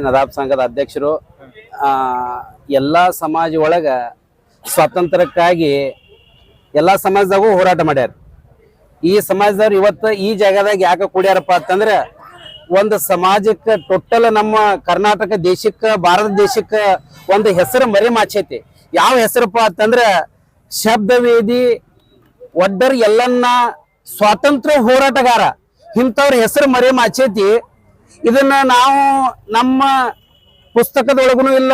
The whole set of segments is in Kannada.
ನದಾಬ್ ಸಂಘದ ಅಧ್ಯಕ್ಷರು. ಎಲ್ಲ ಸಮಾಜ ಒಳಗ ಸ್ವಾತಂತ್ರ್ಯಕ್ಕಾಗಿ ಎಲ್ಲ ಸಮಾಜದಾಗೂ ಹೋರಾಟ ಮಾಡ್ಯಾರ. ಈ ಸಮಾಜದವ್ರು ಇವತ್ತು ಈ ಜಾಗದಾಗ ಯಾಕೆ ಕೂಡ್ಯಾರಪ್ಪ ಅಂತಂದ್ರೆ ಒಂದು ಸಮಾಜಕ್ಕೆ ಟೋಟಲ್ ನಮ್ಮ ಕರ್ನಾಟಕ ದೇಶಕ್ಕೆ ಭಾರತ ದೇಶಕ್ಕೆ ಒಂದು ಹೆಸರು ಮರೆಮಾಚೈತಿ. ಯಾವ ಹೆಸರಪ್ಪ ಅಂತಂದ್ರೆ ಶಬ್ದವೇದಿ ಒಡ್ಡರ್ ಎಲ್ಲನ್ನ ಸ್ವಾತಂತ್ರ್ಯ ಹೋರಾಟಗಾರ ಇಂಥವ್ರ ಹೆಸರು ಮರೆಮಾಚೈತಿ. ಇದನ್ನ ನಾವು ನಮ್ಮ ಪುಸ್ತಕದೊಳಗೂ ಇಲ್ಲ,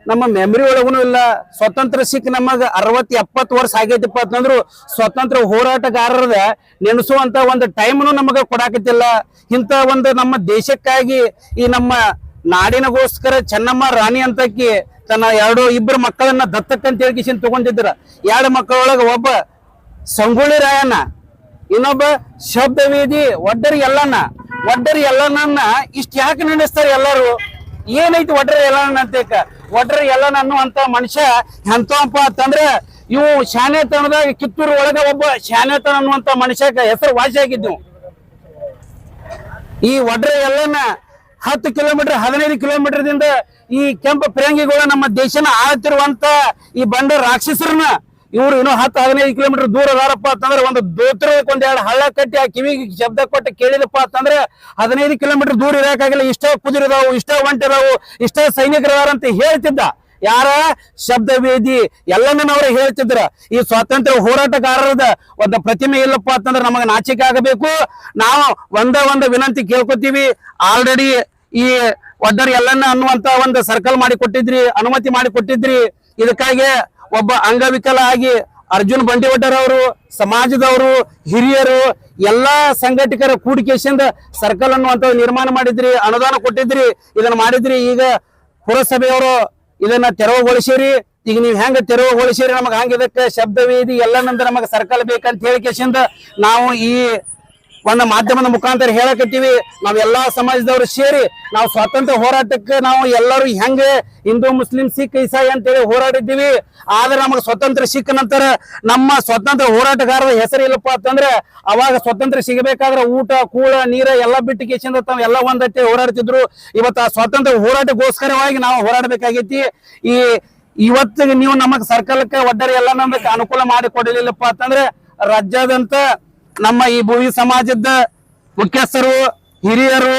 ನಮ್ಮ ಮೆಮರಿ ಒಳಗೂ ಇಲ್ಲ. ಸ್ವತಂತ್ರ ಸಿಕ್ಕ ನಮಗ 60-70 ವರ್ಷ ಆಗೈತಿಪ್ಪ ಅಂತಂದ್ರು ಸ್ವತಂತ್ರ ಹೋರಾಟಗಾರರದ ನೆನೆಸುವಂತ ಒಂದು ಟೈಮ್ನು ನಮಗ ಕೊಡಾಕತ್ತಿಲ್ಲ. ಇಂಥ ಒಂದು ನಮ್ಮ ದೇಶಕ್ಕಾಗಿ ಈ ನಮ್ಮ ನಾಡಿನಗೋಸ್ಕರ ಚೆನ್ನಮ್ಮ ರಾಣಿ ಅಂತಕಿ ತನ್ನ ಇಬ್ಬರು ಮಕ್ಕಳನ್ನ ದತ್ತಕ್ಕಂತ ಹೇಳ್ಕಿಸಿನ್ ತಗೊಂಡಿದ್ರ. 2 ಮಕ್ಕಳೊಳಗ ಒಬ್ಬ ಸಂಗೊಳ್ಳಿ ರಾಯಣ್ಣ, ಇನ್ನೊಬ್ಬ ಶಬ್ದವೇದಿ ಒಡ್ಡರಿ ಎಲ್ಲನ್ನ ಇಷ್ಟ ಯಾಕೆ ನಡೆಸ್ತಾರೆ ಎಲ್ಲರೂ? ಏನೈತಿ ಒಡ್ಡರಿ ಎಲ್ಲಣ್ಣ ಅಂತ? ಒಡ್ಡರಿ ಎಲ್ಲಣ್ಣ ಅನ್ನುವಂತ ಮನುಷ್ಯ ಎಂತಪ್ಪ ಅಂತಂದ್ರೆ ಇವು ಶಾನೆತನದಾಗ ಕಿತ್ತೂರು ಒಳಗ ಒಬ್ಬ ಶಾನೆತನ ಅನ್ನುವಂತ ಮನುಷ್ಯಕ್ಕೆ ಹೆಸರು ವಾಸಿ ಆಗಿದ್ವು. ಈ ಒಡ್ಡರಿ ಎಲ್ಲನ್ನ 10 ಕಿಲೋಮೀಟರ್ 15 ಕಿಲೋಮೀಟರ್ದಿಂದ ಈ ಕೆಂಪು ಫಿರಂಗಿಗಳು ನಮ್ಮ ದೇಶನ ಆಳ್ತಿರುವಂತ ಈ ಬಂಡ ರಾಕ್ಷಸರನ್ನ ಇವ್ರು ಇನ್ನೂ 10-15 ಕಿಲೋಮೀಟರ್ ದೂರ ಅದಾರಪ್ಪ ಅಂತಂದ್ರೆ ಒಂದು ದೋತ್ರಕ್ಕೆ 2 ಹಳ್ಳ ಕಟ್ಟಿ ಆ ಕಿವಿಗೆ ಶಬ್ದ ಕೊಟ್ಟು ಕೇಳಿದಪ್ಪ ಅಂತಂದ್ರೆ 15 ಕಿಲೋಮೀಟರ್ ದೂರ ಇರಕಾಗಿಲ್ಲ. ಇಷ್ಟ ಕುದುರಿದಾವು, ಇಷ್ಟ ಒಂಟಿದಾವು, ಇಷ್ಟ ಸೈನಿಕರದಾರ ಅಂತ ಹೇಳ್ತಿದ್ದ. ಯಾರ? ಶಬ್ದವೇದಿ ಎಲ್ಲನವ್ರು ಹೇಳ್ತಿದ್ರ. ಈ ಸ್ವಾತಂತ್ರ್ಯ ಹೋರಾಟಗಾರರದ ಒಂದು ಪ್ರತಿಮೆ ಇಲ್ಲಪ್ಪ ಅಂತಂದ್ರೆ ನಮಗೆ ನಾಚಿಕೆ ಆಗಬೇಕು. ನಾವು ಒಂದ ವಿನಂತಿ ಕೇಳ್ಕೊತೀವಿ. ಆಲ್ರೆಡಿ ಈ ಒಡ್ಡರ್ ಎಲ್ಲನ್ನ ಅನ್ನುವಂತ ಒಂದು ಸರ್ಕಲ್ ಮಾಡಿ ಕೊಟ್ಟಿದ್ರಿ, ಅನುಮತಿ ಮಾಡಿ ಕೊಟ್ಟಿದ್ರಿ. ಇದಕ್ಕಾಗಿ ಒಬ್ಬ ಅಂಗವಿಕಲ ಆಗಿ ಅರ್ಜುನ್ ಬಂಡಿವಡ್ಡರ್ ಅವರು, ಸಮಾಜದವರು, ಹಿರಿಯರು, ಎಲ್ಲಾ ಸಂಘಟಕರ ಕೂಡಿಕೆಯಿಂದ ಸರ್ಕಲ್ ಅನ್ನುವಂತ ನಿರ್ಮಾಣ ಮಾಡಿದ್ರಿ, ಅನುದಾನ ಕೊಟ್ಟಿದ್ರಿ, ಇದನ್ನ ಮಾಡಿದ್ರಿ. ಈಗ ಪುರಸಭೆಯವರು ಇದನ್ನ ತೆರವುಗೊಳಿಸಿರಿ. ಈಗ ನೀವ್ ಹೆಂಗ ತೆರವುಗೊಳಿಸಿರಿ ನಮಗ ಹಂಗ ಇದಕ್ಕೆ ಶಬ್ದವೇದಿ ಎಲ್ಲನಂದ್ರ ನಮಗ ಸರ್ಕಲ್ ಬೇಕಂತ ಹೇಳಿಕೆಸಿಂದ ನಾವು ಈ ಒಂದು ಮಾಧ್ಯಮದ ಮುಖಾಂತರ ಹೇಳಕತ್ತೀವಿ. ನಾವೆಲ್ಲಾ ಸಮಾಜದವರು ಸೇರಿ ನಾವು ಸ್ವಾತಂತ್ರ್ಯ ಹೋರಾಟಕ್ಕೆ ನಾವು ಎಲ್ಲರೂ ಹೆಂಗೆ ಹಿಂದೂ ಮುಸ್ಲಿಂ ಸಿಖ್ ಇಸಾಯಿ ಅಂತೇಳಿ ಹೋರಾಡಿದ್ದೀವಿ. ಆದ್ರೆ ನಮಗೆ ಸ್ವತಂತ್ರ ಸಿಕ್ಕ ನಂತರ ನಮ್ಮ ಸ್ವತಂತ್ರ ಹೋರಾಟಗಾರರ ಹೆಸರು ಇಲ್ಲಪ್ಪ ಅಂತಂದ್ರೆ ಅವಾಗ ಸ್ವತಂತ್ರ ಸಿಗಬೇಕಾದ್ರೆ ಊಟ ಕೂಳ ನೀರ ಎಲ್ಲ ಬಿಟ್ಟು ಕೇಸಿಂದ ತಾವು ಎಲ್ಲ ಒಂದತ್ತೆ ಹೋರಾಡ್ತಿದ್ರು. ಇವತ್ತು ಆ ಸ್ವಾತಂತ್ರ್ಯ ಹೋರಾಟಕ್ಕೋಸ್ಕರವಾಗಿ ನಾವು ಹೋರಾಡಬೇಕಾಗೈತಿ. ಇವತ್ತಿಗೆ ನೀವು ನಮಗ್ ಸರ್ಕಲ್ಕ್ಕೆ ಒಡ್ಡರಿ ಎಲ್ಲ ನಮಗ್ ಅನುಕೂಲ ಮಾಡಿ ಕೊಡಲಿಲ್ಲಪ್ಪ ಅಂತಂದ್ರೆ ರಾಜ್ಯಾದ್ಯಂತ ನಮ್ಮ ಈ ಭೂವಿ ಸಮಾಜದ ಮುಖ್ಯಸ್ಥರು, ಹಿರಿಯರು,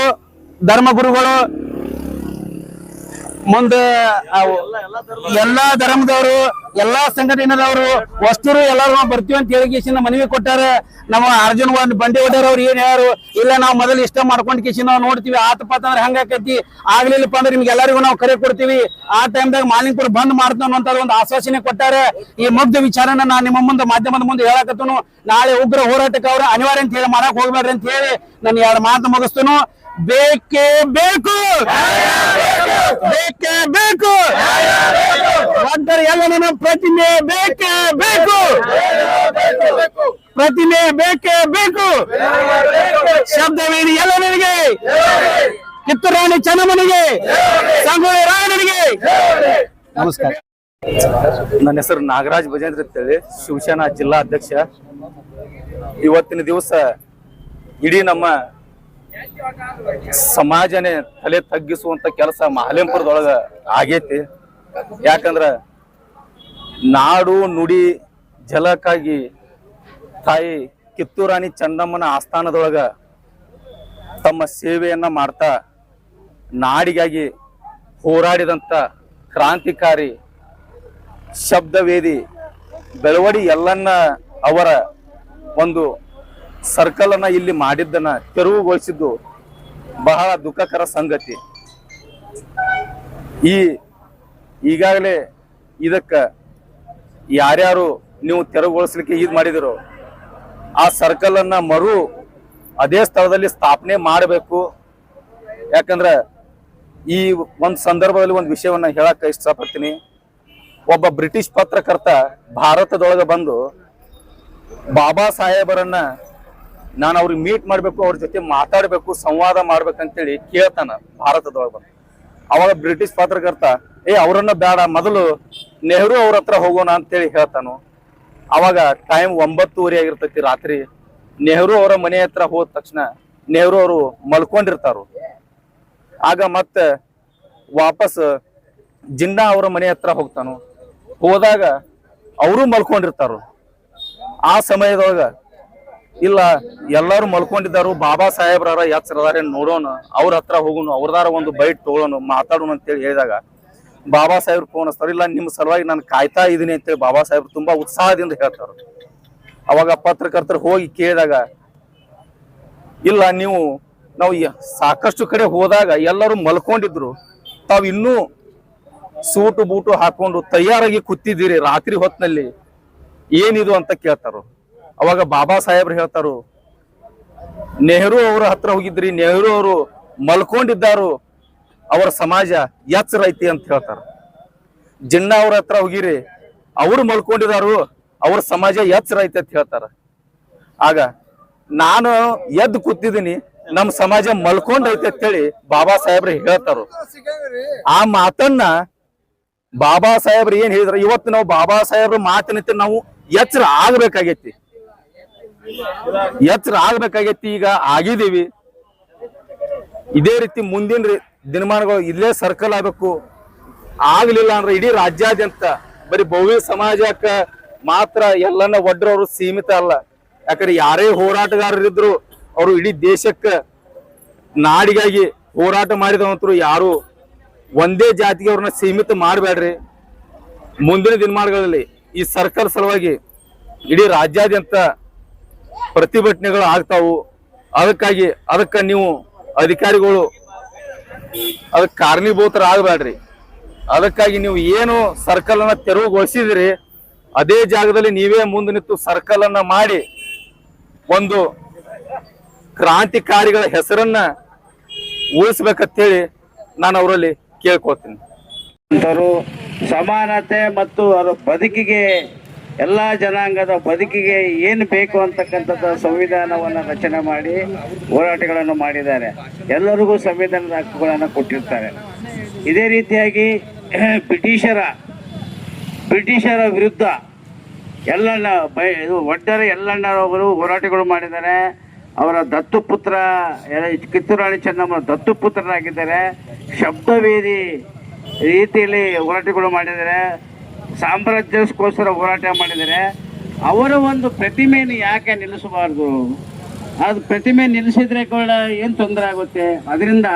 ಧರ್ಮಗುರುಗಳು, ಮುಂದೆ ಎಲ್ಲಾ ಧರ್ಮದವರು, ಎಲ್ಲಾ ಸಂಘಟನೆದವರು ವಸ್ತುರು ಎಲ್ಲರೂ ಬರ್ತೀವಿ ಅಂತ ಹೇಳಿ ಮನವಿ ಕೊಟ್ಟಾರೆ. ನಮ್ಮ ಅರ್ಜುನ್ ಬಂಡಿವಡ್ಡರ್ ಅವ್ರು ಏನ್ ಯಾರು ಇಲ್ಲ, ನಾವು ಮೊದಲು ಇಷ್ಟ ಮಾಡ್ಕೊಂಡ್ ಕಿಸಿ ನಾವು ನೋಡ್ತೀವಿ. ಆತಪ್ಪ ಅಂತಂದ್ರೆ ಹಂಗಾಕೈತಿ, ಆಗ್ಲಿಲ್ಲಪ್ಪ ಅಂದ್ರೆ ನಿಮ್ಗೆ ಎಲ್ಲರಿಗೂ ನಾವು ಕರೆ ಕೊಡ್ತೀವಿ. ಆ ಟೈಮ್ದಾಗ ಮಾಲಿನ್ಪುರ ಬಂದ್ ಮಾಡ್ತಾವ ಅನ್ನುವಂತ ಒಂದು ಆಶ್ವಾಸನೆ ಕೊಟ್ಟಾರೆ. ಈ ಮುಗ್ಧ ವಿಚಾರನ ನಾನು ನಿಮ್ಮ ಮುಂದೆ ಮಾಧ್ಯಮದ ಮುಂದೆ ಹೇಳಕತ್ತನು. ನಾಳೆ ಉಗ್ರ ಹೋರಾಟಕ್ಕೆ ಅವ್ರು ಅನಿವಾರ್ಯ ಅಂತ ಹೇಳಿ ಮಾಡಕ್ ಹೋಗ್ಬೇಡ್ರಿ ಅಂತ ಹೇಳಿ ನಾನು 2 ಮಾತು ಮುಗಿಸ್ತನು. ಬೇಕೇ ಬೇಕು, ಬೇಕೇ ಬೇಕು, ಒಡ್ಡರ್ ಎಲ್ಲನ ಪ್ರತಿಮೆ ಬೇಕೇ ಬೇಕು, ಪ್ರತಿಮೆ ಬೇಕೇ ಬೇಕು. ಶಬ್ದವೇದಿ ಎಲ್ಲನಿಗೆ, ಕಿತ್ತೂರು ರಾಣಿ ಚೆನ್ನಮ್ಮನಿಗೆ, ಸಂಗೊಳ್ಳಿ ರಾಯಣ್ಣನಿಗೆ ನಮಸ್ಕಾರ. ನನ್ನ ಹೆಸರು ನಾಗರಾಜ್ ಭಜೇಂದ್ರ ಅಂತೇಳಿ, ಶಿವಸೇನಾ ಜಿಲ್ಲಾ ಅಧ್ಯಕ್ಷ. ಇವತ್ತಿನ ದಿವಸ ಇಡೀ ನಮ್ಮ ಸಮಾಜನೇ ತಲೆ ತಗ್ಗಿಸುವಂತ ಕೆಲಸ ಮಹಾಲಿಂಪುರದೊಳಗ ಆಗೈತಿ. ಯಾಕಂದ್ರ ನಾಡು ನುಡಿ ಜಲಕ್ಕಾಗಿ ತಾಯಿ ಕಿತ್ತೂರು ರಾಣಿ ಚೆನ್ನಮ್ಮನ ಆಸ್ಥಾನದೊಳಗ ತಮ್ಮ ಸೇವೆಯನ್ನ ಮಾಡ್ತಾ ನಾಡಿಗಾಗಿ ಹೋರಾಡಿದಂತ ಕ್ರಾಂತಿಕಾರಿ ಶಬ್ದವೇದಿ ಬೆಳವಡಿ ಎಲ್ಲನ್ನ ಅವರ ಒಂದು ಸರ್ಕಲ್ ಅನ್ನ ಇಲ್ಲಿ ಮಾಡಿದ್ದನ್ನ ತೆರವುಗೊಳಿಸಿದ್ದು ಬಹಳ ದುಃಖಕರ ಸಂಗತಿ. ಈಗಾಗಲೇ ಇದಕ್ಕ ಯಾರ್ಯಾರು ನೀವು ತೆರವುಗೊಳಿಸ್ಲಿಕ್ಕೆ ಇದು ಮಾಡಿದಿರೋ ಆ ಸರ್ಕಲ್ ಅನ್ನ ಅದೇ ಸ್ಥಳದಲ್ಲಿ ಸ್ಥಾಪನೆ ಮಾಡಬೇಕು. ಯಾಕಂದ್ರೆ ಈ ಒಂದು ಸಂದರ್ಭದಲ್ಲಿ ಒಂದು ವಿಷಯವನ್ನ ಹೇಳಕ್ ಇಷ್ಟಪಡ್ತೀನಿ. ಒಬ್ಬ ಬ್ರಿಟಿಷ್ ಪತ್ರಕರ್ತ ಭಾರತದೊಳಗೆ ಬಂದು ಬಾಬಾ ಸಾಹೇಬರನ್ನ ನಾನು ಅವ್ರಿಗೆ ಮೀಟ್ ಮಾಡ್ಬೇಕು, ಅವ್ರ ಜೊತೆ ಮಾತಾಡ್ಬೇಕು, ಸಂವಾದ ಮಾಡ್ಬೇಕಂತೇಳಿ ಕೇಳ್ತಾನ ಭಾರತದೊಳಗೆ ಬಂದು. ಅವಾಗ ಬ್ರಿಟಿಷ್ ಪತ್ರಕರ್ತ ಅವರನ್ನ ಬೇಡ, ಮೊದಲು ನೆಹರು ಅವ್ರ ಹತ್ರ ಹೋಗೋಣ ಅಂತೇಳಿ ಹೇಳ್ತಾನು. ಅವಾಗ ಟೈಮ್ 9:30 ಆಗಿರ್ತೈತಿ ರಾತ್ರಿ. ನೆಹರು ಅವರ ಮನೆ ಹತ್ರ ಹೋದ ತಕ್ಷಣ ನೆಹರು ಅವರು ಮಲ್ಕೊಂಡಿರ್ತಾರು. ಆಗ ಮತ್ತೆ ವಾಪಸ್ ಜಿನ್ನಾ ಅವರ ಮನೆ ಹತ್ರ ಹೋಗ್ತಾನು. ಹೋದಾಗ ಅವರು ಮಲ್ಕೊಂಡಿರ್ತಾರು. ಆ ಸಮಯದೊಳಗ ಇಲ್ಲ ಎಲ್ಲಾರು ಮಲ್ಕೊಂಡಿದ್ದಾರು, ಬಾಬಾ ಸಾಹೇಬ್ರಾರ ಎಚ್ಚರದಾರೆ ನೋಡೋಣ, ಅವ್ರ ಹತ್ರ ಹೋಗೋಣ, ಅವ್ರದಾರ ಒಂದು ಬೈಟ್ ತಗೊಳ್ಳೋಣ, ಮಾತಾಡೋಣ ಅಂತೇಳಿ ಹೇಳಿದಾಗ ಬಾಬಾ ಸಾಹೇಬ್ರು ಫೋನ್ ಹಚ್ತಾರೆ. ಇಲ್ಲ ನಿಮ್ಮ ಸಲುವಾಗಿ ನಾನು ಕಾಯ್ತಾ ಇದೀನಿ ಅಂತೇಳಿ ಬಾಬಾ ಸಾಹೇಬ್ರು ತುಂಬಾ ಉತ್ಸಾಹದಿಂದ ಹೇಳ್ತಾರ. ಅವಾಗ ಪತ್ರಕರ್ತರು ಹೋಗಿ ಕೇಳಿದಾಗ ಇಲ್ಲ ನಾವು ಸಾಕಷ್ಟು ಕಡೆ ಹೋದಾಗ ಎಲ್ಲರೂ ಮಲ್ಕೊಂಡಿದ್ರು, ತಾವ್ ಇನ್ನೂ ಸೂಟು ಬೂಟು ಹಾಕೊಂಡು ತಯಾರಾಗಿ ಕೂತಿದ್ದೀರಿ ರಾತ್ರಿ ಹೊತ್ತಿನಲ್ಲಿ, ಏನಿದು ಅಂತ ಕೇಳ್ತಾರು. ಅವಾಗ ಬಾಬಾ ಸಾಹೇಬ್ರು ಹೇಳ್ತಾರು, ನೆಹರು ಅವರ ಹತ್ರ ಹೋಗಿದ್ರಿ, ನೆಹರು ಅವರು ಮಲ್ಕೊಂಡಿದ್ದಾರು, ಅವರ ಸಮಾಜ ಎಚ್ಚರ ಐತಿ ಅಂತ ಹೇಳ್ತಾರ. ಜಿನ್ನಾ ಅವ್ರ ಹತ್ರ ಹೋಗಿರಿ, ಅವರು ಮಲ್ಕೊಂಡಿದಾರು, ಅವ್ರ ಸಮಾಜ ಎಚ್ಚರ ಐತಿ ಅಂತ ಹೇಳ್ತಾರ. ಆಗ ನಾನು ಎದ್ದು ಕೂತಿದ್ದೀನಿ, ನಮ್ ಸಮಾಜ ಮಲ್ಕೊಂಡೈತೆ ಅಂತ ಹೇಳಿ ಬಾಬಾ ಸಾಹೇಬ್ರು ಹೇಳ್ತಾರು. ಆ ಮಾತನ್ನ ಬಾಬಾ ಸಾಹೇಬ್ರು ಏನ್ ಹೇಳಿದ್ರ, ಇವತ್ತು ನಾವು ಬಾಬಾ ಸಾಹೇಬ್ರ ಮಾತಿನಂತೆ ನಾವು ಎಚ್ಚರ ಆಗ್ಬೇಕಾಗೈತಿ, ಎಚ್ಚರ ಆಗ್ಬೇಕಾಗೈತಿ. ಈಗ ಆಗಿದ್ದೀವಿ. ಇದೇ ರೀತಿ ಮುಂದಿನ ದಿನಮಾನಗಳು ಇಲ್ಲೇ ಸರ್ಕಲ್ ಆಗ್ಬೇಕು. ಆಗ್ಲಿಲ್ಲ ಅಂದ್ರೆ ಇಡೀ ರಾಜ್ಯಾದ್ಯಂತ ಬರೀ ಭವ್ಯ ಸಮಾಜಕ್ಕ ಮಾತ್ರ ಎಲ್ಲನ್ನ ಒಡ್ರವ್ರು ಸೀಮಿತ ಅಲ್ಲ. ಯಾಕಂದ್ರೆ ಯಾರೇ ಹೋರಾಟಗಾರರಿದ್ರು ಅವರು ಇಡೀ ದೇಶಕ್ಕ ನಾಡಿಗಾಗಿ ಹೋರಾಟ ಮಾಡಿದವಂತರು ಯಾರು ಒಂದೇ ಜಾತಿಗೆ ಅವ್ರನ್ನ ಸೀಮಿತ ಮಾಡಬೇಡ್ರಿ. ಮುಂದಿನ ದಿನಮಾನಗಳಲ್ಲಿ ಈ ಸರ್ಕಲ್ ಸಲುವಾಗಿ ಇಡೀ ರಾಜ್ಯಾದ್ಯಂತ ಪ್ರತಿಭಟನೆಗಳು ಆಗ್ತಾವು. ಅದಕ್ಕ ನೀವು ಅಧಿಕಾರಿಗಳು ಅದಕ್ಕೆ ಕಾರಣೀಭೂತರಾಗಬೇಡ್ರಿ. ಅದಕ್ಕಾಗಿ ನೀವು ಏನು ಸರ್ಕಲ್ ಅನ್ನ ತೆರವುಗೊಳಿಸಿದಿರಿ ಅದೇ ಜಾಗದಲ್ಲಿ ನೀವೇ ಮುಂದೆ ನಿಂತು ಸರ್ಕಲ್ ಅನ್ನ ಮಾಡಿ ಒಂದು ಕ್ರಾಂತಿಕಾರಿಗಳ ಹೆಸರನ್ನ ಉಳಿಸ್ಬೇಕಂತೇಳಿ ನಾನು ಅವರಲ್ಲಿ ಕೇಳ್ಕೊಳ್ತೀನಿ. ಸಮಾನತೆ ಮತ್ತು ಅವರ ಬದುಕಿಗೆ ಎಲ್ಲ ಜನಾಂಗದ ಬದುಕಿಗೆ ಏನು ಬೇಕು ಅಂತಕ್ಕಂಥದ್ದು ಸಂವಿಧಾನವನ್ನು ರಚನೆ ಮಾಡಿ ಹೋರಾಟಗಳನ್ನು ಮಾಡಿದ್ದಾರೆ. ಎಲ್ಲರಿಗೂ ಸಂವಿಧಾನದ ಹಕ್ಕುಗಳನ್ನು ಕೊಟ್ಟಿರ್ತಾರೆ. ಇದೇ ರೀತಿಯಾಗಿ ಬ್ರಿಟಿಷರ ವಿರುದ್ಧ ಒಡ್ಡರ ಯಲ್ಲಣ್ಣರವರು ಹೋರಾಟಗಳು ಮಾಡಿದ್ದಾರೆ. ಅವರ ದತ್ತುಪುತ್ರ ಕಿತ್ತೂರು ರಾಣಿ ಚೆನ್ನಮ್ಮನ ದತ್ತುಪುತ್ರರಾಗಿದ್ದಾರೆ. ಶಬ್ದವೇದಿ ರೀತಿಯಲ್ಲಿ ಹೋರಾಟಗಳು ಮಾಡಿದ್ದಾರೆ. ಸಾಮ್ರಾಜ್ಯಕ್ಕೋಸ್ಕರ ಹೋರಾಟ ಮಾಡಿದ್ದಾರೆ. ಅವರ ಒಂದು ಪ್ರತಿಮೆಯನ್ನು ಯಾಕೆ ನಿಲ್ಲಿಸಬಾರ್ದು? ಅದು ಪ್ರತಿಮೆ ನಿಲ್ಲಿಸಿದ್ರೆ ಕೂಡ ಏನು ತೊಂದರೆ ಆಗುತ್ತೆ? ಅದರಿಂದ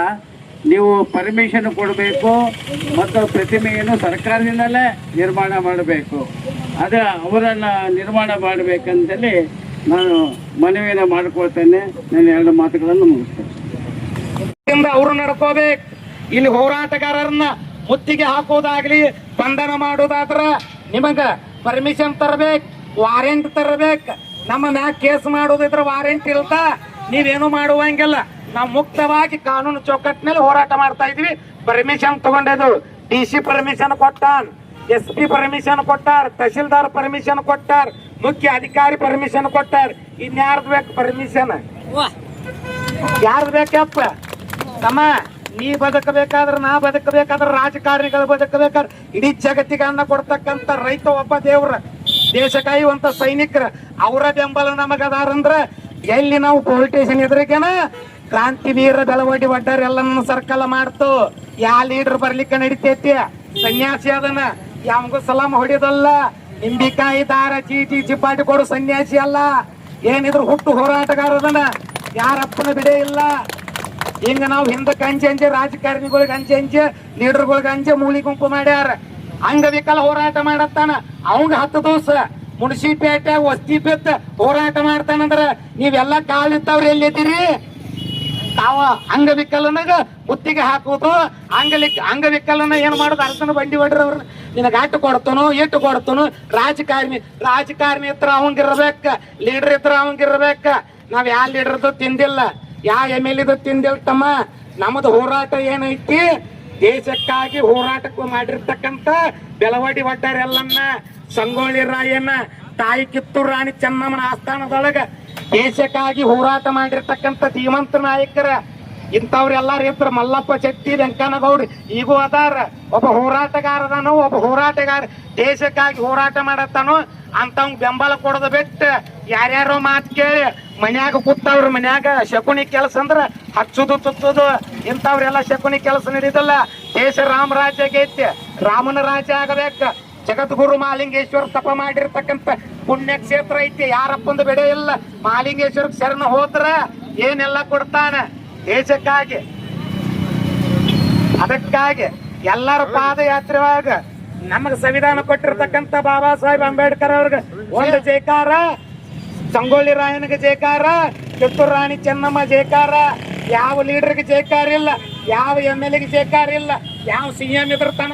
ನೀವು ಪರ್ಮಿಷನ್ ಕೊಡಬೇಕು ಮತ್ತು ಪ್ರತಿಮೆಯನ್ನು ಸರ್ಕಾರದಿಂದಲೇ ನಿರ್ಮಾಣ ಮಾಡಬೇಕು. ಅವರನ್ನು ನಿರ್ಮಾಣ ಮಾಡಬೇಕಂತೇಳಿ ನಾನು ಮನವಿಯನ್ನು ಮಾಡಿಕೊಳ್ತೇನೆ. ನಾನು 2 ಮಾತುಗಳನ್ನು ಮುಗಿಸ್ತೇನೆ. ಅವರು ನಡ್ಕೋಬೇಕು. ಇಲ್ಲಿ ಹೋರಾಟಗಾರರನ್ನ ಮುತ್ತಿಗೆ ಹಾಕೋದಾಗ್ಲಿ ಬಂಧನ ಮಾಡೋದಾದ್ರ ನಿಮಗ ಪರ್ಮಿಷನ್ ತರಬೇಕು, ವಾರೆಂಟ್ ತರಬೇಕು. ನಮ್ಮ ಮ್ಯಾಗ ಕೇಸ್ ಮಾಡೋದಿದ್ರೆ ವಾರೆಂಟ್ ಇಲ್ದ ನೀವೇನು ಮಾಡುವಂಗಿಲ್ಲ. ನಾವು ಮುಕ್ತವಾಗಿ ಕಾನೂನು ಚೌಕಟ್ಟಿನಲ್ಲಿ ಹೋರಾಟ ಮಾಡ್ತಾ ಇದ್ವಿ. ಪರ್ಮಿಷನ್ ತಗೊಂಡಿದ್ದು DC ಪರ್ಮಿಷನ್ ಕೊಟ್ಟಾನ, SP ಪರ್ಮಿಷನ್ ಕೊಟ್ಟಾರ, ತಹಶೀಲ್ದಾರ್ ಪರ್ಮಿಷನ್ ಕೊಟ್ಟಾರ, ಮುಖ್ಯ ಅಧಿಕಾರಿ ಪರ್ಮಿಷನ್ ಕೊಟ್ಟಾರ. ಇನ್ಯಾರ್ದು ಬೇಕು ಪರ್ಮಿಷನ್? ಯಾರ್ದು ಬೇಕಪ್ಪ? ತಮ್ಮ ನೀ ಬದುಕಬೇಕಾದ್ರೆ, ನಾ ಬದುಕಬೇಕಾದ್ರೆ, ರಾಜಕಾರಣಿಗಳು ಬದುಕಬೇಕಾದ್ರೆ, ಇಡೀ ಜಗತ್ತಿಗೆ ಅನ್ನ ಕೊಡ್ತಕ್ಕಂಥ ರೈತ ಒಬ್ಬ ದೇವ್ರ, ದೇಶ ಕಾಯುವಂತ ಸೈನಿಕರ ಅವರ ಬೆಂಬಲ ನಮಗದಾರಂದ್ರ ಎಲ್ಲಿ ನಾವು ಪೊಲಿಟಿಷಿಯನ್ ಎದುರಿಗೇನ ಕ್ರಾಂತಿ ವೀರ ಬೆಳವಡಿ ಒಡ್ಡರ್ ಎಲ್ಲ ಸರ್ಕಲ್ ಮಾಡ್ತು. ಯಾ ಲೀಡರ್ ಬರ್ಲಿಕ್ಕೆ ನಡಿತೈತಿ? ಸನ್ಯಾಸಿ ಅದನ್ನ ಯಾವಗೂ ಸಲಾಮ್ ಹೊಡಿಯೋದಲ್ಲ. ನಿಂಬಿಕಾಯಿ ದಾರ ಚೀಟಿ ಚಿಪ್ಪಾಟಿ ಕೊಡು ಸನ್ಯಾಸಿ ಅಲ್ಲ. ಏನಿದ್ರು ಹುಟ್ಟು ಹೋರಾಟಗಾರದನ ಯಾರಪ್ಪನ ಬಿಡೇ ಇಲ್ಲ. ಹಿಂಗ ನಾವು ಹಿಂದಕ್ಕೆ ಅಂಚೆ ರಾಜಕಾರಣಿಗಳಿಗೆ ಅಂಚೆ ಲೀಡರ್ಗಳಿಗೆ ಅಂಚೆ ಮೂಲಿ ಗುಂಪು ಮಾಡ್ಯಾರ. ಅಂಗವಿಕಲ ಹೋರಾಟ ಮಾಡತ್ತಾನ, ಅವಂಗ 10 ದಿವಸ ಮುನ್ಸಿಪೇಟೆ ವಸ್ತಿ ಬಿತ್ತ ಹೋರಾಟ ಮಾಡ್ತಾನಂದ್ರ ನೀವೆಲ್ಲ ಕಾಲಿತ್ತವ್ರು ಎಲ್ಲಿದ್ದೀರಿ? ತಾವ ಅಂಗವಿಕಲನಾಗ ಮುತ್ತಿಗೆ ಹಾಕುವುದು, ಅಂಗವಿಕಲನ ಏನ್ ಮಾಡೋದು? ಅರ್ಸನ ಬಂಡಿ ಹೊಡ್ರವ್ರ ನಿನಗ ಅಟ್ಟು ಕೊಡ್ತಾನೋ ಇಟ್ಟು ಕೊಡ್ತಾನೋ. ರಾಜಕಾರಣಿ ಹತ್ರ ಅವಂಗಿರ್ಬೇಕ, ಲೀಡರ್ ಹತ್ರ ಅವಂಗಿರ್ಬೇಕ. ನಾವ್ ಯಾವ ಲೀಡರ್ದು ತಿಂದಿಲ್ಲ, ಯಾವ MLA ತಿಂದಿಲ್ಲ ತಮ್ಮ. ನಮ್ಮದು ಹೋರಾಟ ಏನೈತಿ? ದೇಶಕ್ಕಾಗಿ ಹೋರಾಟಕ್ಕೂ ಮಾಡಿರ್ತಕ್ಕಂಥ ಬೆಳವಡಿ ಒಡ್ಡರೆಲ್ಲನ್ನ, ಸಂಗೊಳ್ಳಿ ರಾಯಣ್ಣ, ತಾಯಿ ಕಿತ್ತೂರು ರಾಣಿ ಚೆನ್ನಮ್ಮನ ಆಸ್ಥಾನದೊಳಗ ದೇಶಕ್ಕಾಗಿ ಹೋರಾಟ ಮಾಡಿರ್ತಕ್ಕಂಥ ಧೀಮಂತ ನಾಯಕರ ಇಂಥವ್ರೆಲ್ಲಾರು ಇದ್ರ ಮಲ್ಲಪ್ಪ ಶೆಟ್ಟಿ ವೆಂಕನಗೌಡ್ರಿ ಈಗೂ ಅದಾರ. ಒಬ್ಬ ಹೋರಾಟಗಾರದಾನು, ಒಬ್ಬ ಹೋರಾಟಗಾರ ದೇಶಕ್ಕಾಗಿ ಹೋರಾಟ ಮಾಡತ್ತಾನು. ಅಂತವ್ ಬೆಂಬಲ ಕೊಡೋದು ಬಿಟ್ಟು ಯಾರ್ಯಾರೋ ಮಾತು ಕೇಳಿ ಮನ್ಯಾಗ ಕೂತವ್ರ ಮನ್ಯಾಗ ಶಕುನಿ ಕೆಲಸ ಅಂದ್ರ ಹಚ್ಚುದು ತುತ್ತುದು ಇಂಥವ್ರೆಲ್ಲ ಶಕುನಿ ಕೆಲಸ ನಡೀದಲ್ಲ. ದೇಶ ರಾಮ ರಾಜ್ಯ ಆಗೈತಿ, ರಾಮನ ರಾಜ್ಯ ಆಗಬೇಕ. ಜಗದ್ಗುರು ಮಹಾಲಿಂಗೇಶ್ವರ ತಪ ಮಾಡಿರ್ತಕ್ಕಂಥ ಪುಣ್ಯ ಕ್ಷೇತ್ರ ಐತಿ, ಯಾರಪ್ಪಂದು ಬೆಡೆ ಇಲ್ಲ. ಮಹಾಲಿಂಗೇಶ್ವರ ಶರಣ ಹೋದ್ರ ಏನೆಲ್ಲ ಕೊಡ್ತಾನ ದೇಶಕ್ಕಾಗಿ. ಅದಕ್ಕಾಗಿ ಎಲ್ಲರ ಪಾದಯಾತ್ರೆ ಒಳಗ ನಮಗ ಸಂವಿಧಾನ ಕೊಟ್ಟಿರ್ತಕ್ಕಂಥ ಬಾಬಾ ಸಾಹೇಬ್ ಅಂಬೇಡ್ಕರ್ ಅವ್ರಿಗೆ ಒಂದು ಜೈಕಾರ, ಸಂಗೊಳ್ಳಿ ರಾಯನಿಗೆ ಜೈಕಾರ, ಕಿತ್ತೂರು ರಾಣಿ ಚೆನ್ನಮ್ಮ ಜೈಕಾರ. ಯಾವ ಲೀಡರ್ಗೆ ಜೈಕಾರ ಇಲ್ಲ, ಯಾವ MLA ಗೆ ಜೈಕಾರ ಇಲ್ಲ, ಯಾವ CM ಇದ್ರ ತನಕ